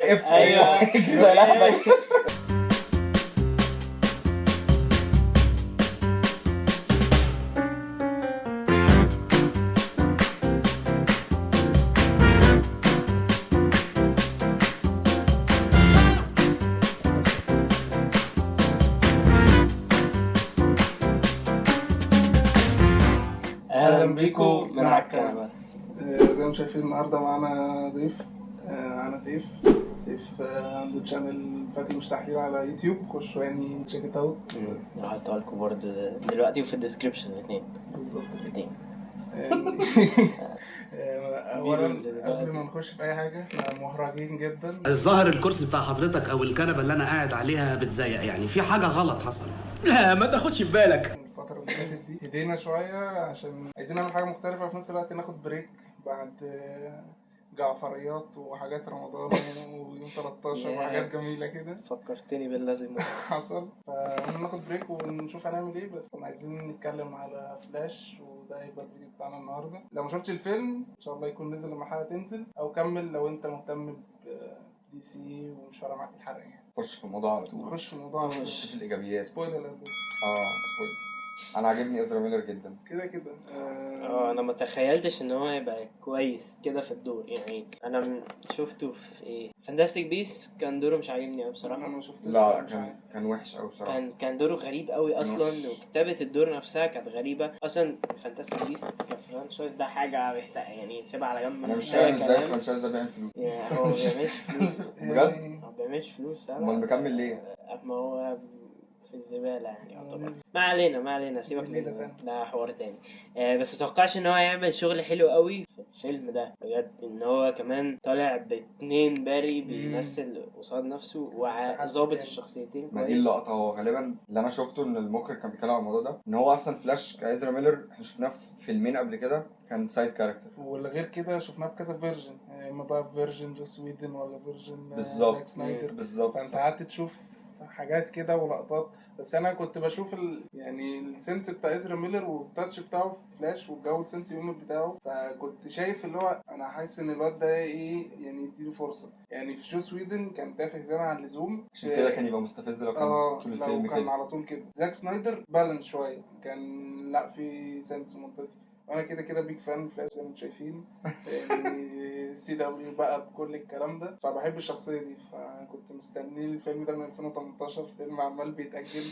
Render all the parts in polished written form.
ايوه زي الاحمد. اهلا بيكم من على الكنبه. زي ما شايفين النهارده معانا ضيف. انا سيف عنده تشانل فاتي مش تحليل على يوتيوب، خشوا يعني تشيك ات اوت. هحطها لكم برضه دلوقتي وفي الديسكربشن الاثنين بالظبط الاثنين. اولا قبل ما نخش في اي حاجه، احنا مهرجين جدا. الظاهر الكرسي بتاع حضرتك او الكنبه اللي انا قاعد عليها بتزيق، يعني في حاجه غلط حصل. لا ما تاخدش في بالك. الفتره اللي فاتت دي هدينا شويه عشان عايزين نعمل حاجه مختلفه، في نفس الوقت ناخد بريك بعد جعفريات وحاجات رمضان ويوم 13 وحاجات جميله كده. فكرتني باللازم حصل. فقلنا ناخد بريك ونشوف هنعمل ايه، بس كنا عايزين نتكلم على فلاش، وده هيبقى الفيديو بتاعنا النهارده. لو ما شفتش الفيلم ان شاء الله يكون نزل لما الحلقه تنزل، او كمل لو انت مهتم بدي سي ومش فارقه معاك الحرق يعني. خش في الموضوع على طول. نخش في الموضوع، خش في الايجابيات. سبويلر. سبويلر. انا عاجبني ازرا ميلر جدا كده انا ما تخيلتش ان هو يبقى كويس كده في الدور. يعني انا شفته في ايه، فانتاستيك بيس كان دوره مش عاجبني قوي بصراحه. انا ما شفتش. لا كان وحش قوي بصراحه. كان دوره غريب قوي اصلا، وكتابه الدور نفسها كانت غريبه اصلا. فانتاستيك بيس كفرانشايز ده حاجه يعني نسيبها على جنب. انا مش فاهم ازاي الفرانشايز ده بيعمل فلوس. يعني هو ما بيعملش فلوس بجد ما بيعملش فلوس. امال مكمل ليه؟ ما هو في الزباله يعني يعتبر. ما علينا سيبك من ده حوار تاني. بس متوقعش ان هو يعمل شغل حلو قوي في الفيلم ده بجد. ان هو كمان طالع باتنين باري بيمثل قصاد نفسه وظابط الشخصيتين. ما دي اللقطه. هو غالبا اللي انا شفته ان المخرج كان بيتكلم عن الموضوع ده، ان هو اصلا فلاش كازرا ميلر احنا شفناه في فيلمين قبل كده كان سايد كاركتر، واللي غير كده شفناه بكذا فيرجن، اما بقى فيرجن جوس ويدن ولا فيرجن زاك سنايدر. بالظبط. فانت قعدت تشوف حاجات كده ولقطات. بس انا كنت بشوف يعني السنس بتاع ازرا ميلر والتاتش بتاعه في فلاش والجو السنس يومي بتاعه. فكنت شايف اللي هو انا حاسس ان الواد ده ايه يعني، يديله فرصه. يعني في جوس ويدن كان تافه زيادة عن اللزوم، عشان كده كان يبقى مستفز لو كان طول الفيلم لو كده. كان على طول كده. زاك سنايدر بالانس شويه، كان لا في سنس منطقي. وانا كده بيك فان فلاش زي ما انتم شايفين. يعني سي دبليو بقى بكل الكلام ده، فبحب الشخصيه دي. فكنت مستني الفيلم ده من 2018. فيلم عمال بيتاجل،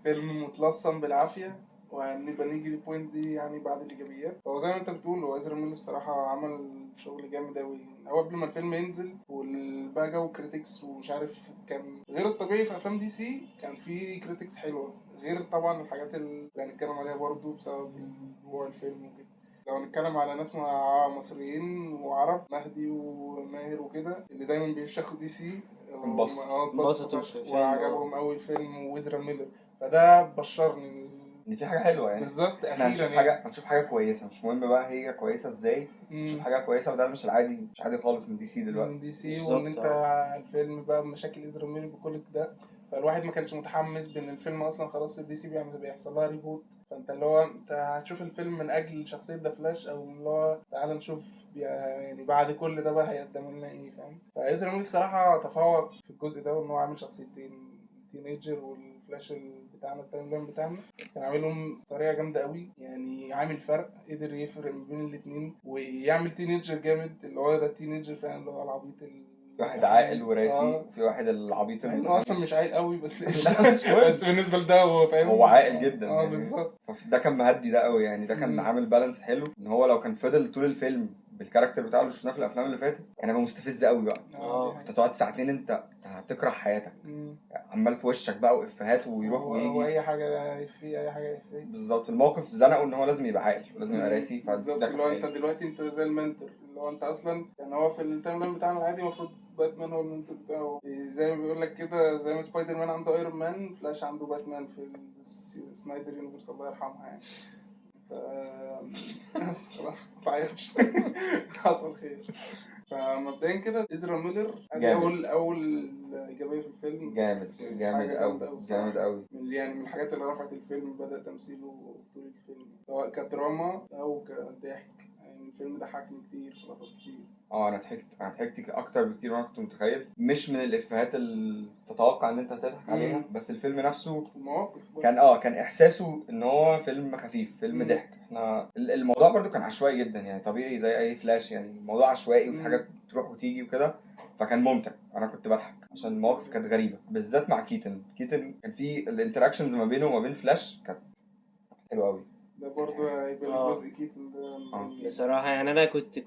فيلم متلصم بالعافيه، وهنبقى نيجي للبوينت دي يعني بعد الايجابيات. هو زي ما انت بتقول، هو ازرا ميلر الصراحه عمل شغل جامد قوي. هو قبل ما الفيلم ينزل والبقى جو كريتكس ومش عارف، كان غير الطبيعي في افلام دي سي. كان في كريتكس حلوه، غير طبعا الحاجات اللي هنتكلم عليها برضو بسبب جوه الفيلم وكده. لو هنتكلم على ناس مصريين وعرب، مهدي وماهر وكده اللي دايما بيفشخوا دي سي، انبسطوا وعجبهم قوي الفيلم وازرا ميلر. فده بشرني ان في حاجه حلوه يعني. بالظبط. احنا هنشوف حاجه كويسه، مش مهم بقى هي كويسه ازاي. نشوف حاجه كويسه، وده مش عادي خالص من دي سي دلوقتي. من دي سي. وان انت الفيلم بقى بمشاكل ازرا ميلر بكل ده، فالواحد ما كانش متحمس بان الفيلم اصلا خلاص الدي سي بيحصل لها ريبوت. فانت اللي هو انت هتشوف الفيلم من اجل شخصيه ذا فلاش، او اللي هو تعال نشوف يعني بعد كل ده بقى هيقدم لنا ايه، فاهم. فازرا ميلر الصراحه تفوق في الجزء ده، وان هو عامل شخصيتين، تينيجر والفلاش بتاعنا التايم لاين بتاعنا، كان عاملهم بطريقه جامده قوي. يعني عامل فرق، قدر يفرق ما بين الاثنين ويعمل تينيجر جامد. اللي هو ده تينيجر فعلا، اللي هو العبيط في واحد عاقل وراسي وفي واحد العبيط اللي هو اصلا مش عاقل قوي، بس بس بالنسبه لده هو فاهم، هو عاقل جدا يعني. بالظبط. ده كان مهدي ده قوي يعني. ده كان عامل بالانس حلو. ان هو لو كان فضل طول الفيلم بالكاركتر بتاعه اللي شفناه في الافلام اللي فاتت كان هيبقى مستفز قوي بقى. انت تقعد ساعتين انت هتكره حياتك. عمال في وشك بقى وافيهات ويروح ويجي، هو اي حاجه في بالظبط. الموقف زنقه ان هو لازم يبقى عاقل ولازم يبقى راسي. فده اللي هو انت دلوقتي انت زي المنتور، اللي هو انت اصلا يعني هو في التايم لاين بتاعنا العادي المفروض باتمان هو المنتور بتاعه. زي ما بيقول لك كده، زي ما سبايدر مان عنده ايرون مان، فلاش عنده باتمان في سنايدر يونيفرس، الله يرحمها يعني. خلاص متعيطش. حصل خير. فمبدئيا كده ازرا ميلر اول ايجابيه في الفيلم. جامد قوي يعني من الحاجات اللي رفعت الفيلم، بدا تمثيله طول الفيلم سواء كدراما او كضحك. يعني الفيلم ضحكني كتير في لقطات كتير. انا ضحكت اكتر بكتير ما كنت متخيل، مش من الافيهات اللي تتوقع ان انت هتضحك عليها، بس الفيلم نفسه المواقف كان احساسه ان هو فيلم خفيف، فيلم ضحك. احنا الموضوع برضو كان عشوائي جدا يعني، طبيعي زي اي فلاش يعني، الموضوع عشوائي وفي حاجات تروح وتيجي وكده، فكان ممتع. انا كنت بضحك عشان المواقف كانت غريبه، بالذات مع كيتن كان في الانتراكشنز ما بينه وما بين فلاش كانت حلوه قوي. ده برضه هيبقى جزء كيتن ده. بصراحة يعني أنا كنت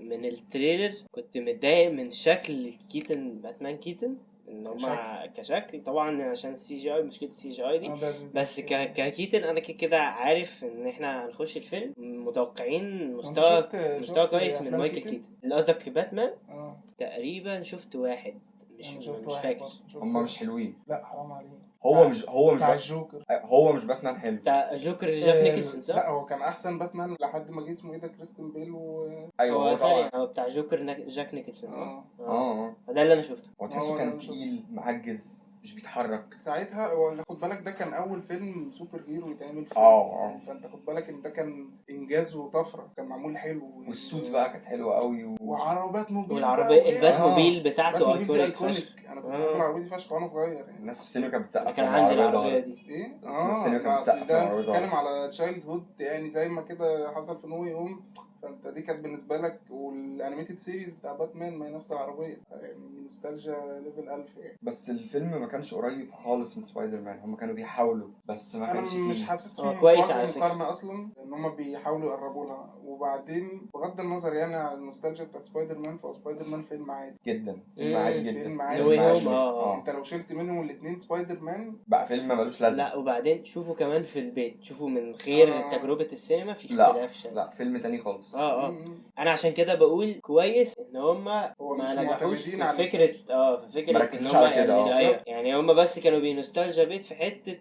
من التريلر كنت متضايق من شكل كيتن، باتمان كيتن، ان هما كشكل طبعا عشان CGI، مشكلة CGI دي، بس ككيتن انا كده عارف ان احنا هنخش الفيلم متوقعين مستوى كويس من مايكل كيتن. اللي قصدك باتمان؟ تقريبا شفت واحد، مش فاكر. هما مش حلوين، لا حرام عليك. هو مش بتاع الجوكر، هو مش باتمان حلو. بتاع جوكر جاك نيكلسون صح؟ لا هو كان احسن باتمان لحد ما جه اسمه ايه ده، كريستن بيل ايوه هو ثاني، هو بتاع جوكر جاك نيكلسون صح؟ ده اللي انا شفته. هو تحسه كان تقيل معجز مش بيتحرك ساعتها. خد بالك ده كان اول فيلم سوبر هيرو يتعمل فيه. فانت خد بالك ان ده كان انجاز وطفره، كان معمول حلو، والسوت بقى كانت حلوه قوي وعربات موبيل، والعربيه البات موبيل بتاعته ايكونيك فشخ. انا كنت بحب العربيه دي فشخ وانا صغير يعني. الناس في السينما كانت بتسقف. كان عندي العربيه دي ايه السينما كانت بتسقف. ده بتتكلم على تشايلد هود يعني، زي ما كده حصل في نو واي هوم. فانت دي كانت بالنسبه لك، والانيميتد سيريز بتاع باتمان ما هي نفس العربيه يعني، نوستالجيا ليفل 1000 يعني. بس الفيلم ما كانش قريب خالص من سبايدر مان، هم كانوا بيحاولوا بس ما كانش انا مش حاسس كويس على فكره مقارنه اصلا ان هم بيحاولوا يقربوا لها. وبعدين بغض النظر يعني عن النوستالجيا بتاعت سبايدر مان، فسبايدر مان فيلم عادي جدا، فيلم عادي جدا، فيلم عادي. انت لو شلت منهم الاثنين سبايدر مان بقى فيلم ملوش لازمه. لا وبعدين شوفوا كمان في البيت، شوفوا من غير تجربة السينما في اختلاف شاسع. لا فيلم تاني خالص. انا عشان كده بقول كويس ان هم ما نجحوش في فكرة ان هم يعني هم بس كانوا بنوستالجيا بيت في حتة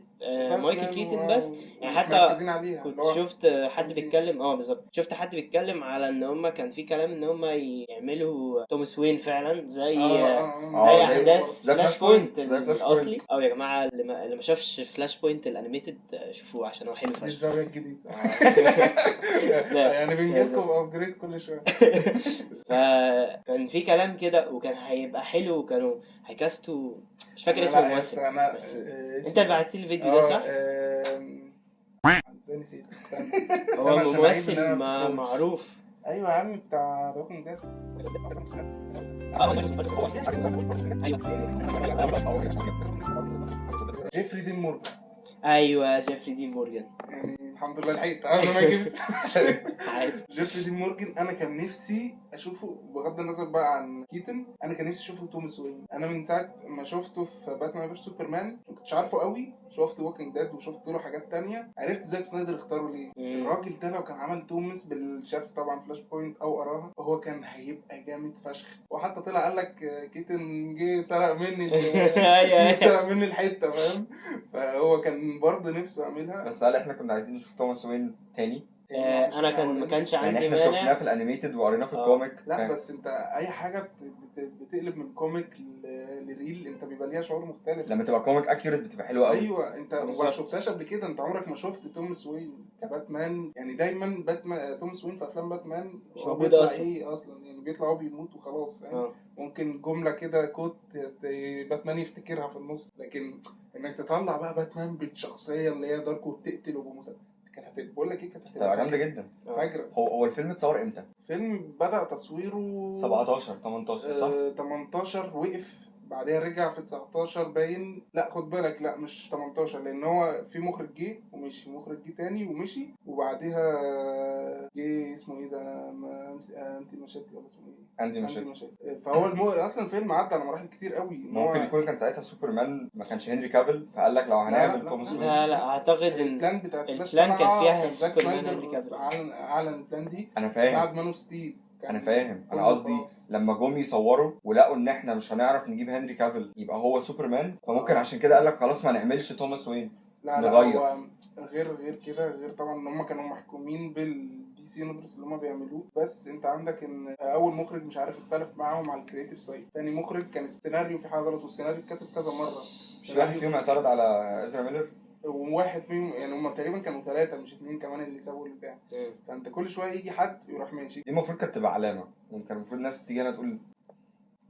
مايكل كيتن بس يعني. حتى كنت شفت حد بيتكلم بالظبط، شفت حد بيتكلم على ان هم كان في كلام ان هم يعملوا توماس وين فعلا زي احداث فلاش بوينت الاصلي. يا جماعه اللي ما شافش فلاش بوينت الانيميتد شوفوه عشان هو حلو فشخ. الزاويه الجديده يعني بنجيلكم ابجريد كل شويه. فكان في كلام كده وكان هيبقى حلو، وكانوا هيكاستوا مش فاكر اسم الممثل بس انت بعت لي الفيديو ده صح؟ ازاي نسيت؟ هو ممثل معروف. ايوه يا عم بتاع روكن ديد. جيفري دين مورجان. ايوه جيفري دين مورجان يعني الحمد لله لحقت قبل ما اجيب جيفري دين مورجان. انا كان نفسي اشوفه بغض النظر بقى عن كيتن، انا كان نفسي اشوفه توماس وين. انا من ساعه ما شفته في باتمان فيرس سوبرمان ما كنتش عارفه قوي، شفت ووكينج ديد وشفت له حاجات تانية، عرفت زاك سنايدر اختاره ليه. الراجل ده لو كان عمل توماس بالشاف طبعا فلاش بوينت او قراها، هو كان هيبقى جامد فشخ. وحتى طلع قال لك كيتن جه سرق مني الحته، فاهم؟ فهو كان برضه نفسه يعملها. بس هل احنا كنا عايزين نشوف توماس وين تاني؟ انا ما كانش عندي يعني احنا شفناه في الانيميتد وقريناه في الكوميك. لا بس انت اي حاجه بتقلب من كوميك لريل انت بيبقى ليها شعور مختلف. لما تبقى كوميك اكيوريت بتبقى حلوه قوي. ايوه انت ما شفتهاش قبل كده، انت عمرك ما شفت توماس وين كباتمان يعني. دايما باتمان توماس وين في افلام باتمان مش موجود اصلا يعني بيطلع هو بيموت وخلاص، فاهم؟ ممكن جمله كده كوت باتمان يفتكرها في النص، لكن انك تطلع بقى باتمان بالشخصيه اللي هي دارك وبتقتل وبمسدس، بقول لك ايه، كانت هتبقى جامده جدا. فاكره هو الفيلم اتصور امتى؟ الفيلم بدأ تصويره 18 صح؟ 18 وقف، بعدين رجع في 19 باين. لا خد بالك، لا مش 18، لان هو في مخرج جه ومشي، مخرج جه تاني ومشي، وبعديها جه اسمه ايه ده، انتي ماشيتي ولا اسمه ايه؟ اندي ماشيتي. فهو اصلا الفيلم عدى على مراحل كتير قوي. ممكن يكون كان ساعتها سوبرمان ما كانش هنري كافيل، فقال لك لو هنعمل توماس وين. لا اعتقد ان البلان بتاعت البلان كان فيها سوبرمان هنري كافيل. اعلن البلان دي انا فاهم بعد مان اوف ستيل. انا فاهم، انا قصدي لما جم يصوروا ولقوا ان احنا مش هنعرف نجيب هنري كافيل يبقى هو سوبرمان، فممكن عشان كده قال لك خلاص ما نعملش توماس وين. لا هو غير كده، غير طبعا ان هم كانوا محكومين بالدي سي يونيفرس اللي هم بيعملوه. بس انت عندك ان اول مخرج مش عارف اختلف معاهم على الكرييتيف سايد، ثاني مخرج كان السيناريو في حاجه غلط، والسيناريو اتكتب كذا مره. مش واحد فيهم اعترض على ازرا ميلر؟ وواحد فيهم يعني هم تقريبا كانوا 3 مش 2 كمان اللي سابوا البتاع. فانت كل شويه يجي حد يروح ماشي. دي المفروض كانت تبقى علامه، يعني كان المفروض الناس تيجي هنا تقول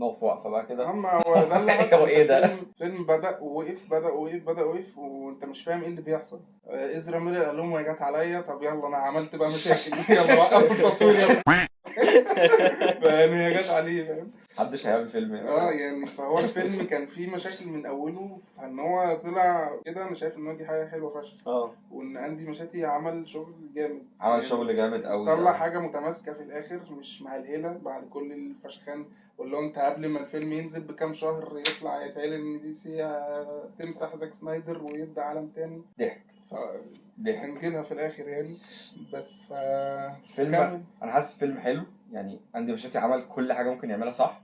نقف وقفه بقى كده. اما هو ده اللي حصل. هو ايه ده؟ فيلم بدأ ووقف وانت مش فاهم ايه اللي بيحصل. إزرا ميلر قال لهم يا جت عليا، طب يلا انا عملت بقى مشاكل يلا وقف التصوير يلا. فيعني هي جت عليه فاهم. محدش هيعمل فيلم يعني. يعني فهو الفيلم كان فيه مشاكل من اوله، فان هو طلع كده انا شايف ان هو دي حاجه حلوه فشخ. وان اندي مشاتي عمل شغل جامد، عمل شغل جامد قوي، طلع حاجه متماسكه في الاخر مش مهلهله بعد كل الفشخان. واللي هو انت قبل ما الفيلم ينزل بكام شهر يطلع يتقال ان دي سي تمسح زاك سنايدر ويبدا عالم تاني. ضحك هنجيلها في الاخر يعني. بس فيلم انا حاسس فيلم حلو يعني. اندي مشاتي عمل كل حاجه ممكن يعملها صح.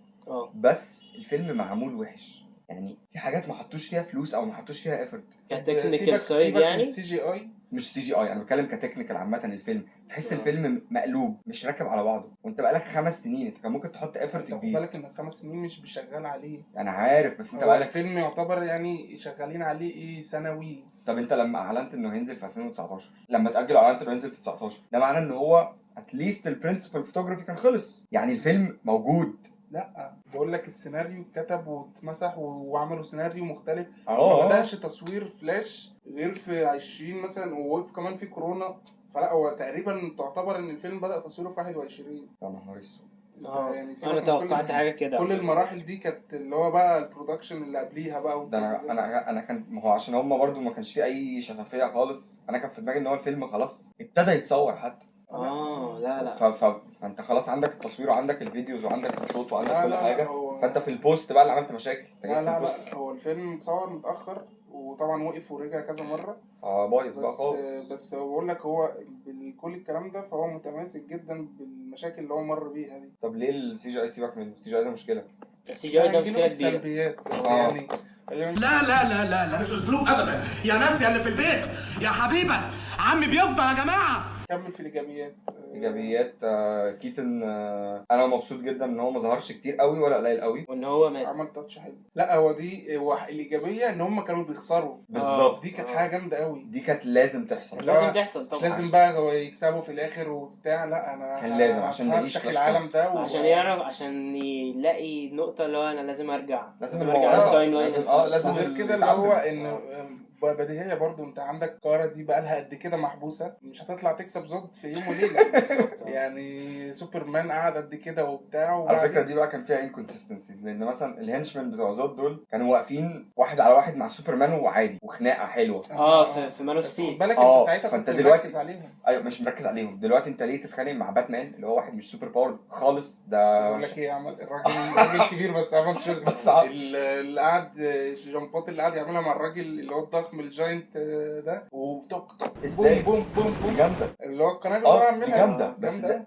بس الفيلم معمول وحش يعني، في حاجات ما حطوش فيها فلوس او ما حطوش فيها ايفورت كتكنيكال سايد يعني. سي جي اي مش سي جي اي، انا بتكلم كتكنيكال عامه. الفيلم تحس الفيلم مقلوب مش راكب على بعضه، وانت بقالك 5 سنين انت كان ممكن تحط ايفورت كبير. خد بالك ان 5 سنين مش بشغال عليه. انا عارف بس انت بقالك الفيلم يعتبر يعني شغالين عليه ايه سنوي. طب انت لما اعلنت انه هينزل في 2019، لما تاجل اعلنت انه هينزل في 19، ده معناه ان هو اتليست البرنسبل فوتوغرافي كان خلص يعني، الفيلم موجود. لا بقول لك السيناريو اتكتب واتمسح وعملوا سيناريو مختلف. ما بدأش تصوير فلاش غير في 20 مثلا، ووقف كمان في كورونا. فلا هو تقريبا تعتبر ان الفيلم بدأ تصويره في 21. يا نهار اسود. يعني انا توقعت حاجه كده. كل المراحل دي كانت اللي هو بقى البرودكشن اللي قبليها بقى. ده انا كان، ما هو عشان هم برضو ما كانش فيه اي شفافيه خالص. انا كان في دماغي ان هو الفيلم خلاص ابتدى يتصور حتى. لا فانت خلاص عندك التصوير وعندك الفيديوز وعندك الصوت وعندك كل حاجه. هو... فانت في البوست بقى اللي عملت مشاكل. لا هو الفيلم اتصور متاخر وطبعا وقف ورجع كذا مره. بايظ بقى خالص. بس بقول لك هو بكل الكلام ده فهو متماسك جدا بالمشاكل اللي هو مر بيها دي. طب ليه السي جي اي سيبك منه؟ السي جي اي ده مشكله. السي جي اي ده مشكله كبيره بس يعني لا مش اسلوب ابدا يا ناس يا اللي في البيت يا حبيبه عمي بيفضل يا جماعه. كمل في الايجابيات. كيتن انا مبسوط جدا ان هو ما ظهرش كتير قوي ولا قليل قوي، وان هو مات. عمل تاتش حلو. لا هو دي الايجابيه ان هم كانوا بيخسروا بالظبط. دي كانت حاجه جامده قوي. دي كانت لازم تحصل طبعا. مش لازم بقى هو يكسبوا في الاخر وبتاع. لا انا كان لازم عشان نعيش العالم ده عشان يعرف، عشان يلاقي نقطه اللي هو انا لازم ارجع لازم غير كده اللي هو ان بديهيه برضو. انت عندك كارا دي بقى لها قد كده محبوسه، مش هتطلع تكسب زود في يوم وليله. يعني سوبرمان قعد قد كده وبتاع. على فكره دي بقى كان فيها انكونسستنسي، لان مثلا الهنشمان بتوع زود دول كانوا واقفين واحد على واحد مع سوبرمان وعادي وخناقه حلوه. في مان اوف ستيل. خد بالك انت ساعتها فانت كنت دلوقتي مركز عليهم. ايوه مش مركز عليهم. دلوقتي انت ليه تتخانق مع باتمان اللي هو واحد مش سوبر باور خالص؟ ده بقول لك ايه، عمل الراجل كبير بس عمل شغل. بس اللي قعد جامبات اللي قعد يعملها مع الراجل اللي هو الضخم الجاينت ده وتوك ازاي بوم بوم بوم جامده اللي هو القناه اللي هو عاملها جامده.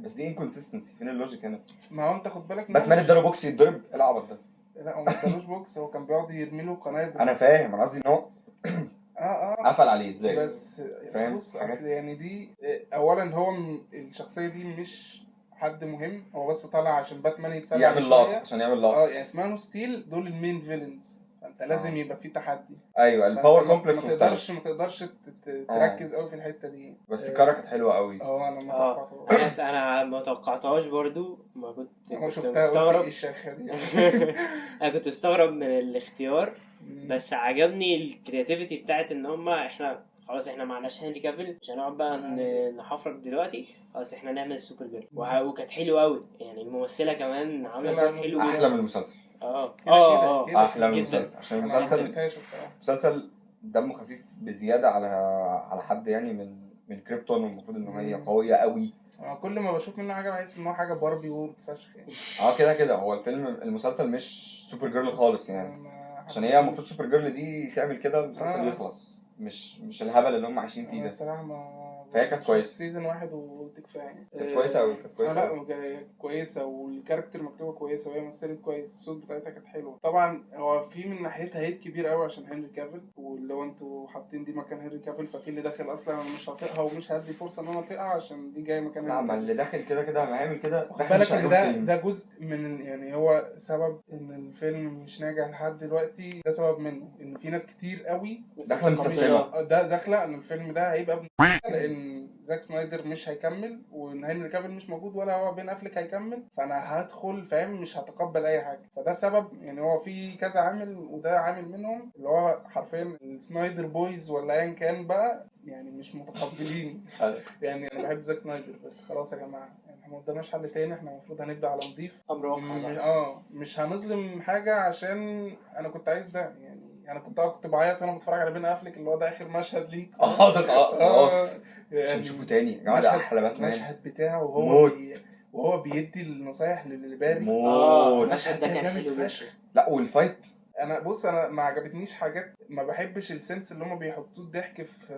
بس دي انكونسستنسي. فين اللوجيك هنا؟ ما هو انت خد بالك باتمان اداله بوكس يتضرب العبط ده. لا هو ما ادالوش بوكس، هو كان بيقعد يرمي له قنابل. انا فاهم، انا قصدي ان هو قفل عليه ازاي. بس بص اصل يعني دي اولا هو الشخصيه دي مش حد مهم، هو بس طالع عشان باتمان يتسلى يعمل لقطه عشان يعمل لقطه. يعني في مان اوف ستيل دول المين فيلنز، فانت لازم يبقى في تحدي. ايوه الباور كومبلكس ما تقدرش تركز قوي في الحته دي. بس الكارا كانت حلوه قوي. انا ما توقعتهاش. انا ما توقعتهاش برضو. ما كنت مستغرب الشيخه دي. انا كنت مستغرب من الاختيار. بس عجبني الكرياتيفيتي بتاعت ان هم احنا خلاص احنا معناش هنري كافيل، مش هنقعد بقى نحفرك دلوقتي، خلاص احنا نعمل سوبر جيرل. وكانت حلوه قوي يعني. الممثله كمان عملت دور حلو جدا. احلى من المسلسل. احلى من المسلسل عشان المسلسل دمه خفيف بزياده على حد يعني من كريبتون، والمفروض ان هي قويه قوي. كل ما بشوف منه حاجه بحس ان هو حاجه باربي وورد فشخ يعني. كده هو المسلسل مش سوبر جيرل خالص يعني. عشان هي المفروض سوبر جيرل دي تعمل كده المسلسل يخلص، مش الهبل اللي هم عايشين فيه ده. الصراحه ما فهي كانت كويسه. سيزون 1 وكفايه كانت كويسه قوي، كانت كويسه لا كويسه، والكاركتر مكتوبه كويسه، وهي مثلت كويس، الصوت بتاعتها كانت حلوه. طبعا هو في من ناحيتها هيت كبير قوي عشان هنري كافيل، واللي هو انتوا حاطين دي مكان هنري كافيل، ففي اللي داخل اصلا انا مش هطيقها ومش هدي فرصه ان انا اطيقها عشان دي جايه مكان لا، ما اللي داخل كده كده هيعمل كده. خد بالك ان ده جزء من، يعني هو سبب ان الفيلم مش ناجح لحد دلوقتي، ده سبب منه ان في ناس كتير قوي داخله متسلسله. ده داخله ان الفيلم ده هيبقى لان زاك سنايدر مش هيكمل، وان هنري كافيل مش موجود، ولا هو بين افليك هيكمل، فانا هدخل فاهم مش هتقبل اي حاجه. فده سبب، يعني هو في كذا عامل وده عامل منهم، اللي هو حرفيا السنايدر بويز ولا ايا كان بقى، يعني مش متقبلين. يعني انا بحب زاك سنايدر بس خلاص يا جماعه، يعني احنا ما قدامناش حل تاني، احنا المفروض هنبدا على نضيف امر واقع. مش هنظلم حاجه عشان انا كنت عايز ده. يعني انا كنت بعيط وانا بتفرج على بين افليك، اللي هو ده اخر مشهد ليك. خلاص يعني عشان نشوفه تاني يا جماعه، ده احلى باتمان. المشهد بتاعه وهو بيدي النصايح لباري. المشهد ده كان حلو فشخ. لا والفايت، انا ما عجبتنيش حاجات، ما بحبش السنس اللي هم بيحطوه الضحك في،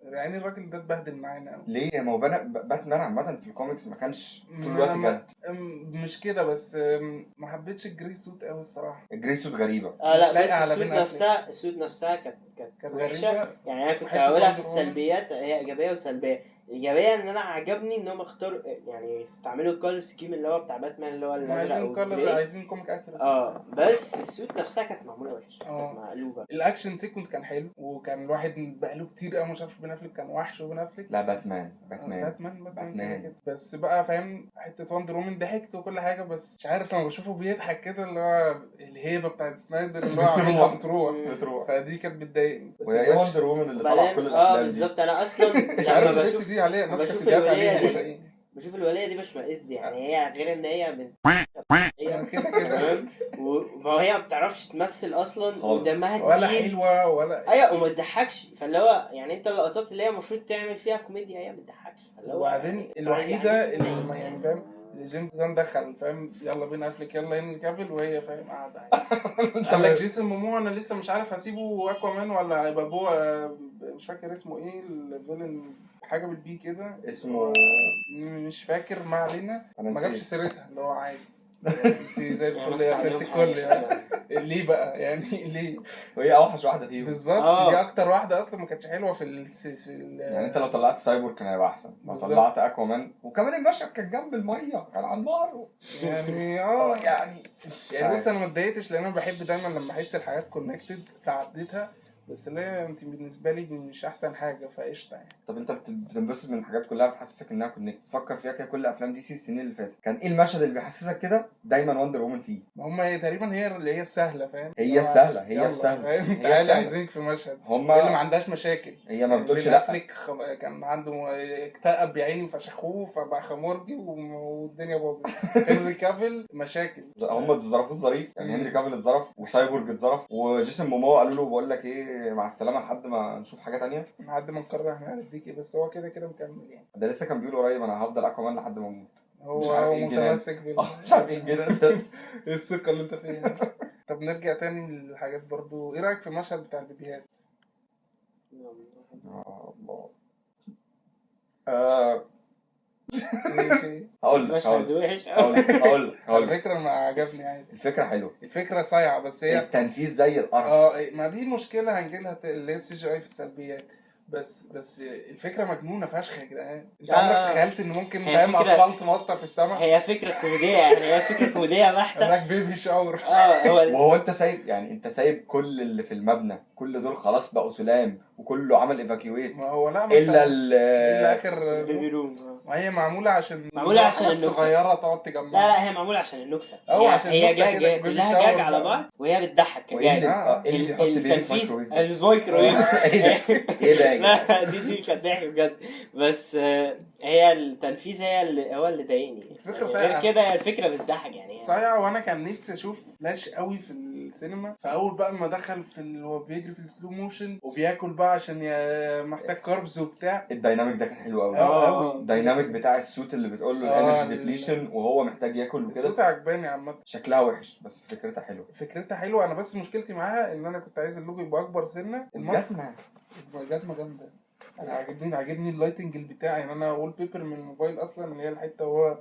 يعني الراجل ده اتبهدل معانا قوي. ليه؟ ما هو باتمان عامه في الكوميكس ما كانش طول الوقت جد. مش كده بس، ما حبيتش الجري سوت قوي الصراحه. الجري سوت غريبه. لا بس السوت نفسها كانت غريبه. يعني انا كنت هقولها في السلبيات، هي ايجابيه وسلبيه. ايجابيه ان انا عجبني ان هم اختاروا يعني استعملوا الكولر سكيم اللي هو بتاع باتمان اللي هو الازرق عايزين كوميك اكيد. بس السوت نفسها كانت معموله وحش، كانت مقلوبه. الاكشن سيكونس كان حلو، وكان الواحد بقاله كتير قوي ما شافش بين افليك، كان وحش وبين افليك. لا باتمان كده. بس بقى فاهم حته وندر وومن ضحكت وكل حاجه، بس مش عارف لما بشوفه بيضحك كده، اللي هو الهيبه بتاعت سنايدر اللي هو عاملها بتروح، فدي كانت بتضايقني. بس وهي وندر وومن اللي طلع في كل الافلام بالظبط. انا اصلا لما بشوف دي عليها ماسكه سجاد عليها ولا ايه، بشوف الوليه دي بشمئز، يعني هي غير ان هي بنت هي كده وما هي ما بتعرفش تمثل اصلا، ودمها تقيل ولا حلوه ولا ايوه، وما تضحكش. فاللي هو يعني انت اللقطات اللي هي المفروض تعمل فيها كوميديا هي ما بتضحكش. وبعدين يعني الوحيده اللي يعني فاهم جيمس جان دخل فاهم يلا بينا افليك يلا هنري كافيل، وهي فاهم قاعده قال لك جيسون مومو انا لسه مش عارف هسيبه اكوامان ولا هيبقى بوه، مش فاكر اسمه ايه الفيلن، حاجه بالبي كده اسمه مش فاكر، ما علينا، ما جابش سيرتها اللي هو عادي. انت زي الفل يا ست الكل يعني. ليه بقى يعني ليه؟ وهي اوحش واحده فيهم بالظبط. دي اكتر واحده اصلا ما كانتش حلوه في يعني انت لو طلعت سايبور كان هيبقى احسن، لو طلعت اكوامان، وكمان المشهد كان جنب الميه كان على النار يعني يعني بص انا ما اتضايقتش لان انا بحب دايما لما احس الحاجات كونكتد فعديتها، بس لا انت بالنسبه لي مش احسن حاجه فقشطه يعني. طب انت بتنبسط من الحاجات كلها بتحسسك انها كنت تفكر فيها كده؟ كل افلام دي سي السنين اللي فاتت كان ايه المشهد اللي بيحسسك كده؟ دايما وندر وومن فيه. ما هم تقريبا هي اللي هي السهله فاهم، هي السهله فاهم، تعالى عايزينك في مشهد هم اللي ما عندهاش مشاكل. هي ما بتقولش لا. كان عنده اكتئب بعيني فشخوه فبقى خمورجي والدنيا باظت. هنري كافيل مشاكل، هم اتظرفوا ظريف يعني. هنري كافيل اتظرف، وسايبورج اتظرف، وجيسون مومو قالوا له بقول لك ايه مع السلامه لحد ما نشوف حاجه تانية، لحد ما نقرر احنا هنديك ايه. بس هو كده مكمل يعني. ده لسه كان بيقول قريب انا هفضل اكوامان لحد ما اموت. هو متمسك مش عارف ايه الجنان ايه الثقه اللي انت فيها. طب نرجع تاني للحاجات برضو، ايه رايك في المشهد بتاع البيبيهات؟ الله هقول لك الفكره ما عجبني عادي، الفكره حلوه، الفكره صايعه، بس هي التنفيذ زي القرف. ما دي مشكله هنجيلها اللي هي السي جي اي في السلبيات. بس الفكره مجنونه فشخ يا جدعان. انت عمرك تخيلت ان ممكن فاهم اطفال تنطط في السماء؟ هي فكره كوميديه يعني، هي فكره كوميديه بحته. هناك بيبي شاور. وهو انت سايب يعني، انت سايب كل اللي في المبنى كل دول خلاص بقوا سلام وكله عمل ايفاكيويت، ما هو لا الا اخر بيبي روم. ما هي معموله عشان النكته صغيره تقعد تجمع. لا هي معموله عشان النكته. هي جايه كلها جاج على بعض وهي بتضحك. التنفيذ الميكرويف ايه ده؟ لا دي كانت ضحك بجد. بس هي التنفيذ هو اللي ضايقني. الفكره غير كده الفكره بتضحك يعني صايعه. وانا كان نفسي اشوف فلاش قوي في السينما. فاول بقى ما دخل هو بيجري في السلو موشن وبياكل بقى عشان محتاج كاربز وبتاع، الديناميك ده كان حلو قوي. الديناميك بتاع السوت اللي بتقول له الانرجي ديبليشن وهو محتاج ياكل وكده. السوت عجباني عامه، شكلها وحش بس فكرتها حلوه. انا بس مشكلتي معاها ان انا كنت عايز اللوجو يبقى اكبر سنه. الجزمه جامده انا عاجبني اللايتنج بتاعي، يعني انا وول بيبر من الموبايل اصلا اللي هي الحته وهو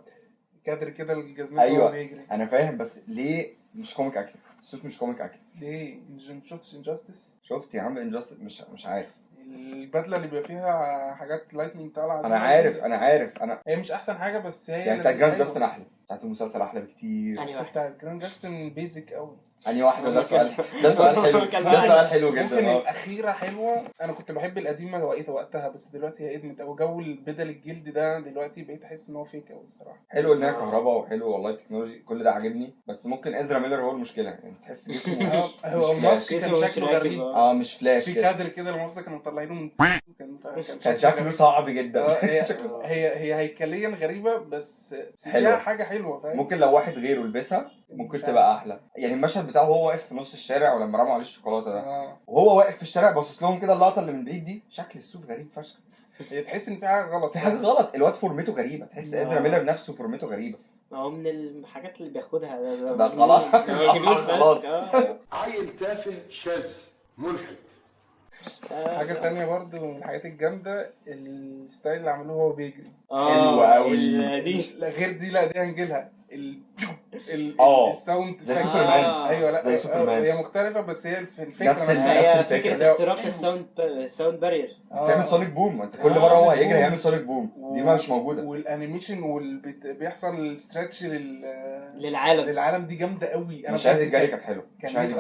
كادر كده الجزمه أيوة. وهو بيجري. انا فاهم، بس ليه مش كوميك اكيد؟ الصوت مش كوميك اكيد. ليه شفتش انجاستس؟ شفت يا عم انجاست، مش عارف. البدله اللي بيبقى فيها حاجات لايتنينج طالعه، انا عارف هي مش احسن حاجه بس هي يعني بتاعت جراند حلوة. جاستن احلى، بتاعت المسلسل احلى بكتير. أنهي بس واحدة؟ بتاع جراند جاستن بيزك قوي. انهي واحده؟ ده هما سؤال كذا- ده سؤال حلو كذا ده واحد. سؤال حلو ممكن جدا. الاخيره حلوه، انا كنت بحب القديمه وقتها، بس دلوقتي هي ادمت او جو البدل الجلد ده دلوقتي بقيت احس ان هو فيك قوي الصراحه. حلو ان هي كهرباء، وحلو والله التكنولوجي كل ده عاجبني، بس ممكن ازرا ميلر هو المشكله، يعني تحس جسمه هو مش الماسك فلاش. كان اسمه شكله مش غريب. راكب. مش فلاش في كده. كادر كده المؤاخذه كانوا مطلعينه من كان شكله غريب. صعب جدا. هي هيكليا غريبه بس حلوة. فيها حاجه حلوه، فاهم؟ ممكن لو واحد غيره لبسها ممكن مش تبقى عارف. احلى. يعني المشهد بتاعه وهو واقف في نص الشارع ولما رموا عليه الشوكولاته ده، اه وهو واقف في الشارع باصص لهم كده، اللقطه اللي من بعيد دي شكل السوق غريب فشخ. هي تحس ان في حاجه غلط، في حاجه غلط، الواد فورمته غريبه، تحس ازرا ميلر نفسه فورمته غريبه. ما هو من الحاجات اللي بياخدها ده ده مجنون. خلاص. ده مجنون خلاص. فشخ. عيل تافه شاذ ملحد. حاجه تانية برضو من الحاجات الجامده الستايل اللي عملوه هو بيجري. حلوة أوي. دي لا غير دي، لا دي هنجيلها الساوند زي effect. سوبرمان. ايوه لا زي سوبرمان. هي مختلفه بس هي الفكره نفس نفسها. نفس هي الفكرة. فكرة اختراق الساوند بارير. بتعمل سونيك بوم، انت كل مره هو هيجري هيعمل سونيك بوم، دي ما مش موجوده. والانيميشن بيحصل ستريتش للعالم دي جامده قوي. انا مشاهد بجد الجري كانت حلوه. كان مشاهد دي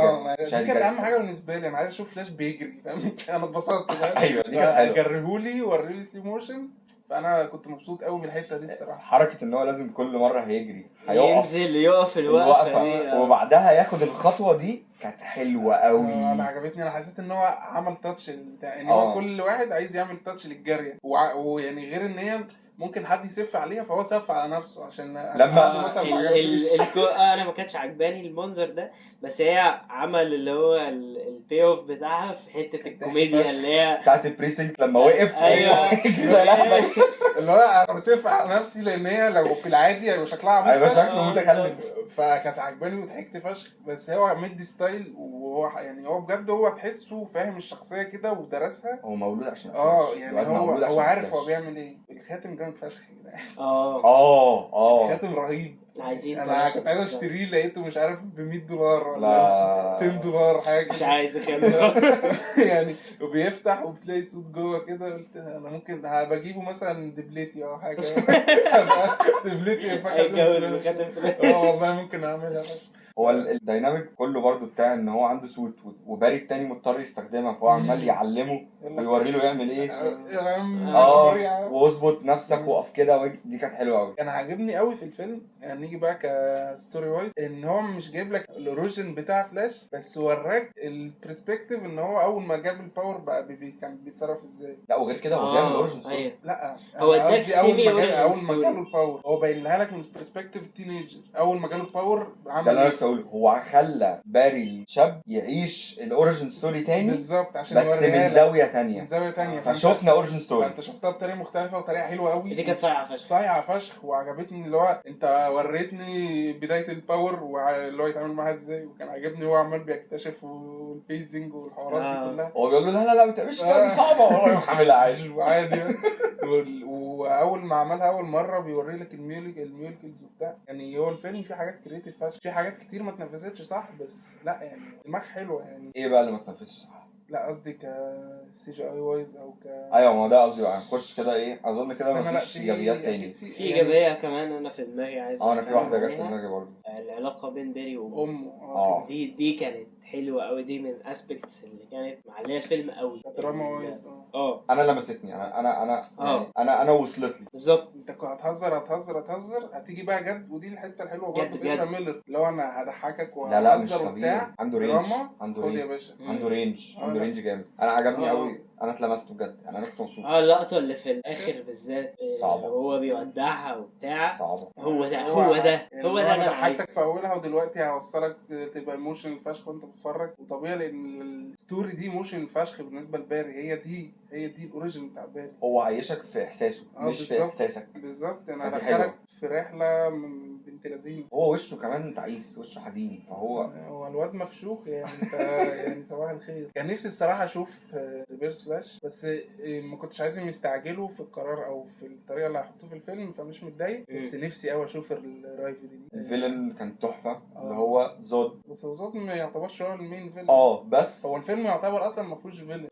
الجري كانت اهم حاجه بالنسبه لي. انا عايز اشوف فلاش بيجري، فاهم؟ انا اتبسطت، فاهم؟ ايوه دي كانت حلوه. جرهولي وريلي سلو موشن، فانا كنت مبسوط قوي من الحته دي الصراحه. حركه ان هو لازم كل مره هيجري هيقف يقف الوقفه دي وبعدها ياخد الخطوه دي، كانت حلوه قوي. انا عجبتني، انا حسيت ان هو عمل تاتش ان هو كل واحد عايز يعمل تاتش للجاريه، ويعني غير ان هي ممكن حد يسف عليها فهو سف على نفسه عشان لما مثلا انا ما كانش عجباني المنظر ده، بس هي عمل اللي هو البي اوف بتاعها في حته الكوميديا اللي هي بتاعت البريسنت لما وقف. ايوه اللي هو انا بسف على نفسي، لان هي لو في العادي هيبقى شكلها عبيط، هيبقى شكله متخلف. فكانت عجباني وضحكت فشخ. بس هو مدي ستايل، وهو يعني هو بجد هو تحسه فاهم الشخصيه كده ودرسها. هو مولود عشان يعني هو عارف هو بيعمل ايه. الخاتم جامد فشخ كده. الخاتم رهيب. انا كنت عايز اشتريه، لقيته مش عارف ب$100 ولا $10 حاجه، مش عايز خاتم. يعني وبيفتح وبتلاقي صوت جوه كده. قلت انا ممكن بجيبه مثلا دبلتي او حاجه. دبلتي هيتجوز بخاتم. والله ممكن اعملها. هو الديناميك كله برضو بتاع ان هو عنده سوت وباري التاني مضطر يستخدمها، فهو عمال يعلمه ويوري له يعمل ايه. واظبط نفسك وقف كده، دي كانت حلوه قوي. كان عاجبني قوي في الفيلم، يعني نيجي بقى كستوري وايز، ان هو مش جايب لك الاوريجين بتاع فلاش، بس وراك البرسبكتيف ان هو اول ما جاب الباور بقى كان بيتصرف ازاي. لا وغير كده هو بيعمل اوريجين ستوري. لا هو اداك اول ما جاله الباور هو باينها لك من برسبكتيف تينيجر. اول ما جاله الباور عمل ده اللي انا كنت اقوله، هو خلى باري الشاب يعيش الاوريجين ستوري تاني بالظبط، عشان بس من زاويه تانية. فشفنا اوريجين ستوري، فانت شفتها بطريقه مختلفه وطريقه حلوه قوي. دي كانت صايعه فشخ وعجبتني. اللي هو انت وريتني بدايه الباور واللي هو يتعامل معاها ازاي، وكان عاجبني هو عمال بيكتشف والفيزنج والحوارات دي كلها. هو بيقول له لا ما تعملش كده، دي صعبه، وهو يروح عاملها عادي. واول ما عملها اول مره بيوري لك الميولكلز وبتاع. يعني هو الفيلم فيه حاجات كريتيف فشخ، في حاجات كتير ما اتنفذتش صح، بس لا يعني دماغ حلوه. يعني ايه بقى اللي ما اتنفذش صح؟ لا قصدي كسي جي اي وايز او ايوه ما هو ده قصدي. هنخش كده ايه، اظن كده مفيش ايجابيات تاني. في ايجابيه كمان انا في دماغي عايز انا في واحده جت في دماغي برضه، العلاقه بين بيري وامه. دي كانت حلوه قوي. دي من اسبكتس اللي كانت معليه الفيلم قوي، دراما وايز. انا لمستني، انا وصلت لي بالظبط. انت كنت هتهزر هتيجي بقى جد. ودي الحته الحلوه برضه في إزرا ميلر، اللي هو انا هضحكك وههزر وبتاع. عنده رينج، خد يا باشا. عنده رينج جامد. انا عجبني قوي، انا اتلمست بجد. انا كنت مبسوط. اللقطه اللي في الاخر بالذات صعبه، هو بيودعها وبتاع. صعبه. هو ده انا ضحكتك في اولها، ودلوقتي هوصلك تبقى ايموشن فشخ وانت بتتفرج. وطبيعي لان الستوري دي ايموشن فشخ بالنسبه لباري. هي دي الاوريجين بتاع باري. هو عايشك في احساسه مش في احساسك. بالظبط. انا هدخلك في رحله من بنت لذينه. هو وشه كمان تعيس، وشه حزين، هو الواد مفشوخ يعني انت يعني صباح الخير. كان نفسي الصراحه اشوف ريفيرس فلاش، بس ما كنتش عايزهم يستعجلوا في القرار او في الطريقه اللي هيحطوه في الفيلم، فمش متضايق. بس نفسي قوي اشوف الرايفل دي. الفيلن كان تحفه اللي هو زود. بس هو زود ما يعتبرش هو المين فيلن. بس هو الفيلم يعتبر اصلا ما فيهوش فيلن.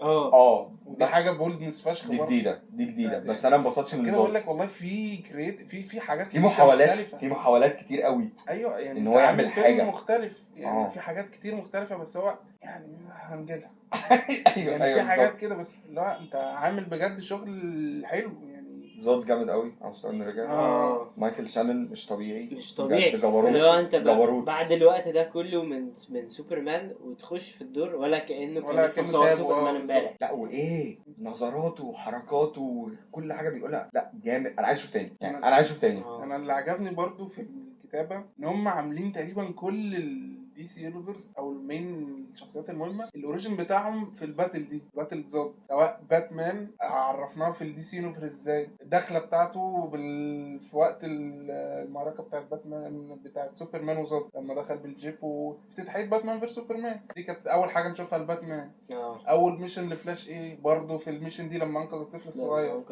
ودي حاجه بولدنس فشخ. دي جديده بس انا انبسطتش من كده. زود. بقول لك والله في حاجات في محاولات كتير قوي. ايوه يعني ان هو يعمل حاجه مختلف يعني. في حاجات كتير مختلفه، بس هو يعني هنجيلها. ايوه يعني في حاجات كده، بس اللي هو انت عامل بجد شغل حلو يعني. زود جامد قوي على مستوى الرجال. مايكل شانون مش طبيعي اللي هو انت بعد الوقت ده كله من سوبرمان وتخش في الدور ولا كانه لسه مصور سوبرمان امبارح. لا وايه نظراته وحركاته وكل حاجه بيقولها، لا جامد. انا عايز اشوف تاني يعني. انا عايز اشوف تاني. انا اللي عجبني برضو في الكتابه ان هم عاملين تقريبا كل الدي سي يونيفرس او المين الشخصيات المهمه الاوريجين بتاعهم في الباتل دي، باتل زود. سواء باتمان عرفناه في الدي سي يونيفرس ازاي، الدخله بتاعته في وقت المعركه بتاعت باتمان بتاعت سوبرمان وزود لما دخل بالجيب وافتتاحيه باتمان فيرس سوبرمان. دي كانت اول حاجه نشوفها لباتمان. اول ميشن لفلاش برضه في الميشن دي لما انقذ الطفل الصغير.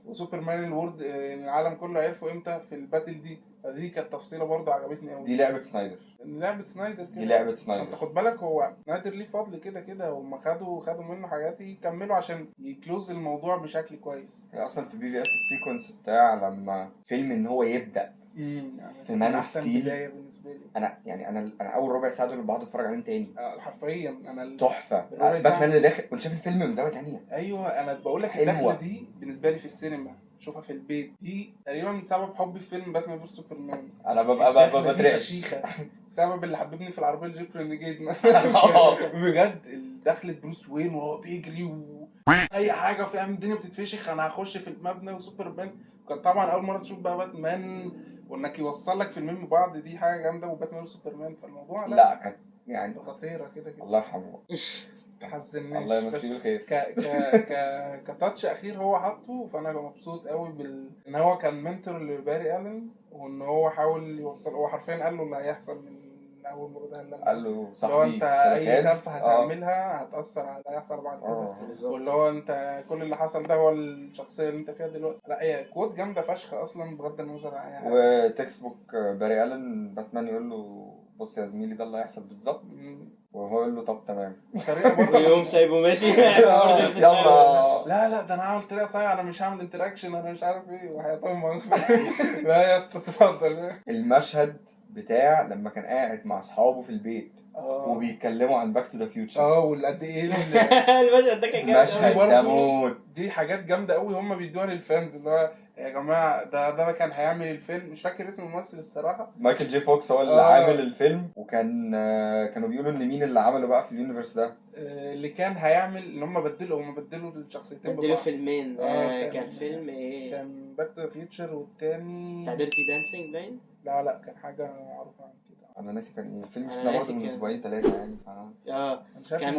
وسوبرمان الورد العالم كله عرفه امتى في الباتل دي. فدي كانت تفصيله برضه عجبتني قوي. دي لعبه سنايدر كده. انت خد بالك هو سنايدر ليه فضل كده هم خدوا منه حاجات يكملوا عشان يكلوز الموضوع بشكل كويس. هي اصلا في BVS السيكونس بتاع لما فيلم ان هو يبدا يعني في مان اوف ستيل بدايه بالنسبه لي. انا اول ربع ساعه دول بقعد اتفرج عليهم تاني. حرفيا انا تحفه. باتمان اللي داخل كنت شايف الفيلم من زاويه تانية. ايوه انا بقول لك الدخله دي بالنسبه لي في السينما شوفها في البيت دي تقريبا سبب حبي في فيلم باتمان فيرس سوبرمان. انا ببقى بترعش. سبب اللي حببني في العربيه الجيب رينيجيد مثلا. بجد دخلت بروس وين وهو بيجري اي حاجه فاهم الدنيا بتتفشخ. انا هخش في المبنى وسوبرمان. كان طبعا اول مره تشوف بقى باتمان وانك يوصل لك فيلمين ببعض، دي حاجه جامده. وباتمان وسوبرمان فالموضوع لا كانت يعني خطيره كده. الله يرحمه. تحزنناش. الله يمسيه بالخير. كتاتش اخير هو حاطه. فانا مبسوط قوي ان هو كان منتور لباري ألين وان هو حاول يوصل. هو حرفيا قال له اللي هيحصل من اول مره ده. قال له صاحبي لو انت اي تفه هتعملها هتاثر على اللي هيحصل بعد كده. واللي هو انت كل اللي حصل ده هو الشخصيه اللي انت فيها دلوقتي. لا هي كوت جامده فشخ اصلا بغض النظر عن اي حاجه. وتكست بوك باري ألين باتمان يقول له بص يا زميلي ده اللي هيحصل بالظبط، وهو يقول له طب تمام. ويوم سايبه ماشي. يلا لا ده انا هعمل طريقه صحيحه. انا مش هعمل انتراكشن انا مش عارف ايه وهيطمن. لا يا اسطى اتفضل. المشهد بتاع لما كان قاعد مع اصحابه في البيت وبيتكلموا عن باك تو ذا فيوتشر. والقد ايه المشهد ده كان جامد. المشهد ده موت. دي حاجات جامده قوي هم بيدوها للفانز اللي هو يا جماعه ده كان هيعمل الفيلم. مش فاكر اسم الممثل الصراحه. مايكل جي فوكس هو اللي عامل الفيلم. وكان كانوا بيقولوا ان مين اللي عمله بقى في اليونيفرس ده اللي كان هيعمل ان هم بدلوا الشخصيتين بدلوا فيلمين. كان فيلم ايه؟ كان باك تو ذا فيوتشر والتاني بتاع ديرتي دانسينج باين. لا كان حاجه معروفه عن كده. انا ناسي كان ايه الفيلم. شفناه برضه من اسبوعين 3 يعني.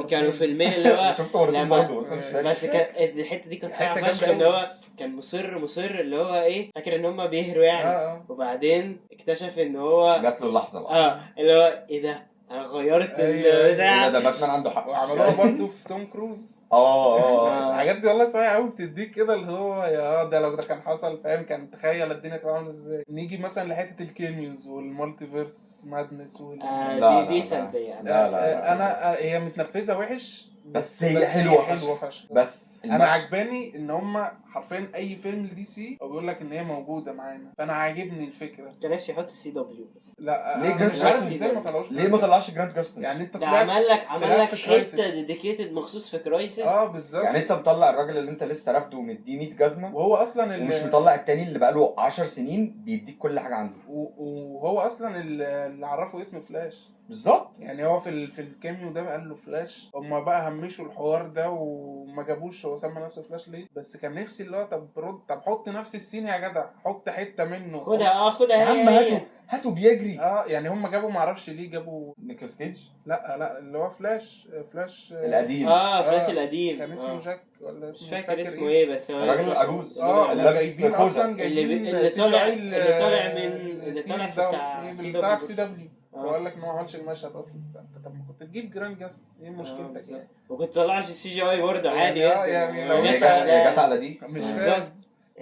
كانوا فيلمين اللي هو شفته مرتين برضه بس كان الحته دي كانت صعبه فشخ. اللي هو كان مصر اللي هو ايه فاكر ان هم بيهروا يعني. وبعدين اكتشف ان هو جات له اللحظه بقى اللي هو ايه ده انا غيرت البتاع. ده باتمان عنده حق. وعملوها برضه في توم كروز. الحاجات دي والله صحيح قوي بتديك كده اللي هو يا ده لو ده كان حصل فاهم. كان تخيل الدنيا تبقى عامله ازاي. نيجي مثلا لحته الكيميوز والمالتيفيرس مادنس دي سلبيه. لا انا هي متنفذه وحش بس هي حلوه فشخ. بس انا عجباني ان هم حرفيا اي فيلم لدي سي او بيقول لك ان هي موجوده معانا. فانا عاجبني الفكره. كان نفسي يحط CW بس. لا ليه مش عارف ازاي ما طلعوش. ليه ما طلعش جراند جاستن؟ يعني انت عمل لك حته ديديكيتد مخصوص في كرايسيس. بالظبط. يعني انت مطلع الراجل اللي انت لسه رافضه ومديه 100 جزمه وهو اصلا ومش مطلع التاني اللي بقاله 10 سنين بيديك كل حاجه عنده. وهو اصلا اللي عرفه اسم فلاش بالظبط. يعني هو في الكاميو ده قال له فلاش. هم بقى همشوا الحوار ده وما جابوش هو سمى نفسه فلاش ليه. بس كان نفسي اللي هو طب حط نفس السين يا جدع. حط حته منه. خدها هي هاتوا بيجري. يعني هم جابوا معرفش ليه جابوا نيكولاس كيج. لا اللي هو فلاش القديم. فلاش القديم كان اسمه جاك ولا مش فاكر اسمه ايه بس هو الراجل العجوز. جايبين اصلا اللي طالع اللي طالع في سي دبليو وقال لك ان هو ما عملش المشهد اصلا. طب ما كنت تجيب جراند جاست، ايه مشكلتك يعني؟ وكنت طلعش السي جي اي برضه عادي يعني لو جت على دي مش فاهم.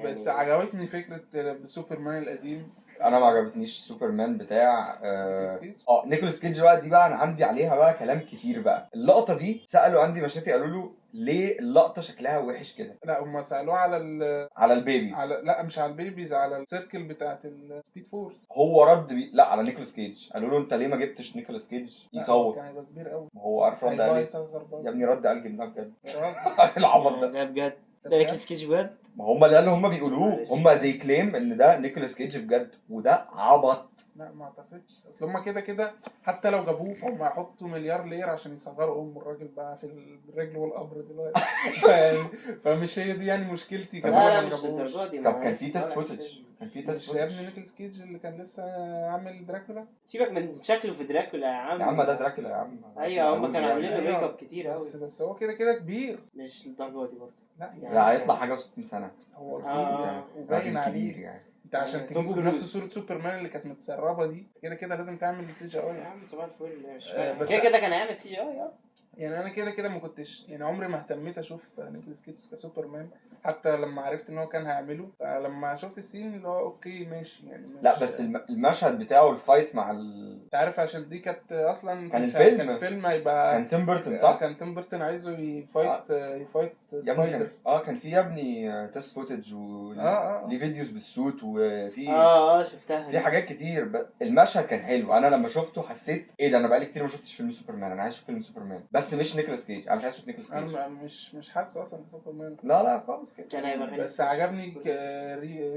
بس عجبتني فكره سوبرمان القديم. انا ما عجبتنيش سوبرمان بتاع نيكولاس كيج بقى. دي بقى انا عندي عليها بقى كلام كتير بقى. اللقطه دي سالوا عندي مشاتي قالوا له ليه اللقطه شكلها وحش كده. لا هم سالوه على البيبيز. لا مش على البيبيز، على السيركل بتاعت السبيد فورس. هو رد لا على نيكولاس كيج. قالوا له انت ليه ما جبتش نيكولاس كيج يصور؟ كان هيبقى كبير قوي. ما هو عارف رد قال يا ابني رد قال جبناه بجد. العبط ده بجد ده نيكولاس كيج بجد. ما هم ده اللي هم بيقولوه. هم دي كليم ان ده نيكولاس كيج بجد وده عبط. لا ما اعتقدش. اصل هم كده حتى لو جابوه فهم هيحطوا مليار لير عشان يصغروا الراجل بقى في الرجل والقبر دلوقتي. فمش هي دي يعني مشكلتي. لا مش الدرجه دي. طب كان في تيست فوتج. يا ابني نيكولاس كيج اللي كان لسه عامل دراكولا. سيبك من شكله في دراكولا يا عم. يا عم ده دراكولا يا عم. ايوه هم كانوا عاملين له ميك اب كتير قوي. بس هو كده كبير. مش الدرجه دي برضه. لا هيطلع حاجه و60 سنه. هو 60 سنه وباين عليه يعني. انت عشان تجيبه بنفس صوره سوبرمان اللي كانت متسربه دي كده لازم تعمل سي جي اي. يا عم صباح الفل. مش كده كان هيعمل سي جي اي. يعني انا كده ما كنتش يعني عمري ما اهتميت اشوف نيكولاس كيج كسوبرمان حتى لما عرفت ان هو كان هيعمله. فلما شفت السين اللي هو اوكي ماشي يعني لا بس المشهد بتاعه الفايت مع انت عارف عشان دي كانت اصلا كان الفيلم هيبقى كان تيم بيرتون صح؟ كان تيم بيرتون عايزه يفايت سبايدر. كان في يا ابني تيست فوتج وليه فيديوز بالسوت وفي شفتها في حاجات كتير. المشهد كان حلو. انا لما شفته حسيت ايه ده، انا بقالي كتير ما شفتش فيلم سوبرمان. انا عايز اشوف فيلم سوبرمان بس مش نيكولاس كيج. انا مش عايز اشوف نيكولاس كيج. انا مش حاسه اصلا سوبرمان. لا خالص كده. كان هيبقى بس عجبني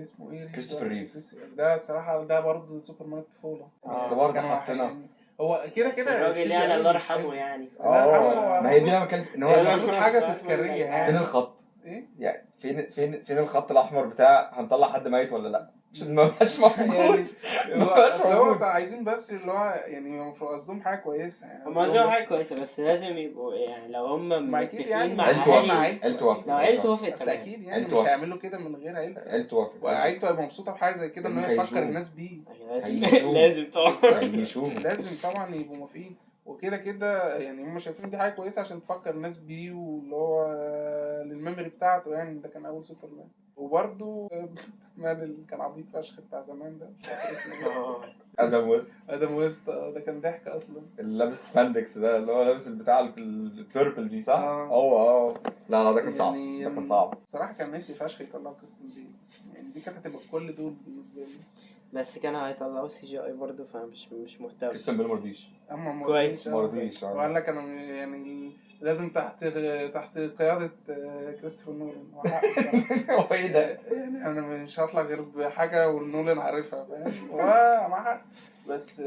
اسمه ايه كريستوفر ريف. ده صراحه ده برضه سوبرمان الطفوله. بس برضه حطينا هو كده الراجل يعني الله يرحمه يعني. ما هي دي انا بتكلم ان هو المفروض حاجه تذكاريه يعني. فين الخط؟ ايه يعني فين الخط الاحمر بتاع هنطلع حد ميت ولا لا؟ عشان ما بقاش موجود. هو عايزين بس اللي هو يعني المفروض قصدهم حاجه كويسه يعني. هم قصدهم حاجه كويسه بس لازم يبقوا يعني لو هم متفقين مع عيلته وافقت. لو عيلته وافقت اصل اكيد يعني مش هيعملوا كده من غير عيلته وافقت. وعيلته هيبقى مبسوطه بحاجه زي كده ان هي تفكر الناس بيه. لازم طبعا لازم طبعا يبقوا موافقين. وكده يعني هم شايفين دي حاجه كويسه عشان تفكر الناس بيه واللي هو للميموري بتاعته يعني. ده كان اول سوبرمان. وبرده باتمان اللي كان عبيط فشخ بتاع زمان ده مش فاكر اسمه. ادم ويست ده كان ضحك اصلا. اللي لابس سباندكس ده اللي هو لابس البتاع البيربل دي صح؟ هو لا ده كان صعب. ده كان صعب صراحه. كان نفسي فشخ يطلعوا كريستن بيل يعني. دي كانت هتبقى كل دول بالنسبه لي. بس كانوا هيطلعوا سي جي اي برضه فمش مهتم. كريستن بيل مرضيش. كويس مرضيش. وقال لك انا يعني لازم تحت قياده كريستوفر نولان. هو ايه ده يعني انا مش هطلع غير بحاجه ونولان عارفها فاهم. معاها بس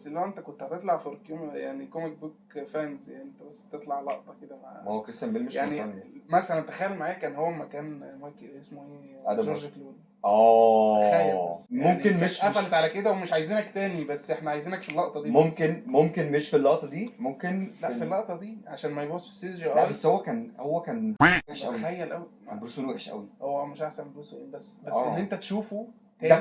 اللي هو انت كنت هتطلع فور يعني كوميك بوك فانز يعني. انت بس تطلع لقطه كده ما هو كريستن بيل مش يعني مثلا تخيل معايا كان هو مكان مايكل اسمه ايه جورج كلوني. ممكن يعني مش قفلت على كده ومش عايزينك تاني بس احنا عايزينك في اللقطه دي. ممكن مش في اللقطه دي. ممكن لا في اللقطه دي عشان ما يبص في السي جي اي. لا بس هو كان وحش قوي. تخيل قوي بروس وين وحش قوي. هو مش احسن بروس وين بس ان انت تشوفه ده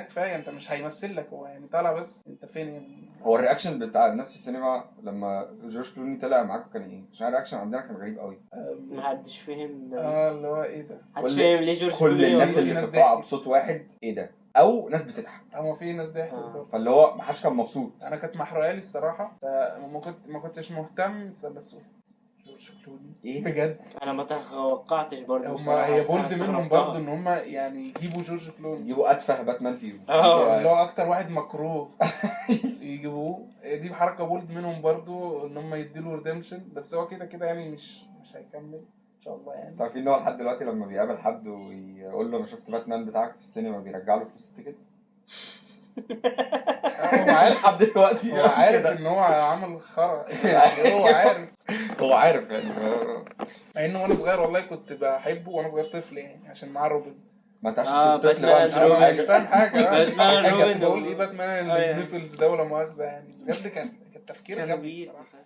كفايه. انت مش هيمثل لك هو يعني طالع بس انت فين يعني. هو الرياكشن بتاع الناس في السينما لما جورج كلوني طلع معاكم كان ايه؟ عشان الرياكشن عندنا كان غريب قوي. محدش فهم اللي هو ايه ده. محدش فاهم ليه جورج كل الناس اللي في القاعه بصوت واحد ايه ده او ناس بتضحك. هو في ناس ضحكت فاللي هو محدش كان مبسوط. انا كانت محروقه لي الصراحه فما كنتش مهتم بس ايه بجد. انا ما توقعتش برضه. هي بولد منهم برضه ان هم يعني يجيبوا جورج كلوني. يجيبوا اتفه باتمان فيهم. اللي هو اكتر واحد مكروه يجيبوه. دي حركه بولد منهم برضه ان هم يديله ريدمشن. بس هو كده يعني مش هيكمل ان شاء الله يعني. عارفين ان هو لحد دلوقتي لما بيقابل حد ويقول له انا شفت باتمان بتاعك في السينما بيرجع له فلوس التيكت. هو عارف لحد دلوقتي. هو عارف ان هو عمل خرا يعني. هو عارف يعني مع انه وانا صغير والله كنت بحبه وانا صغير طفل يعني عشان معاه روبن. ما انت عشان كنت طفل باتمان بقى مش فاهم انا مش حاجه. فاهم حاجه باتمان روبن بقول ايه باتمان أيوة. النيبلز ده ولا مؤاخذه يعني بجد كان تفكير كان غبي كبير الصراحة.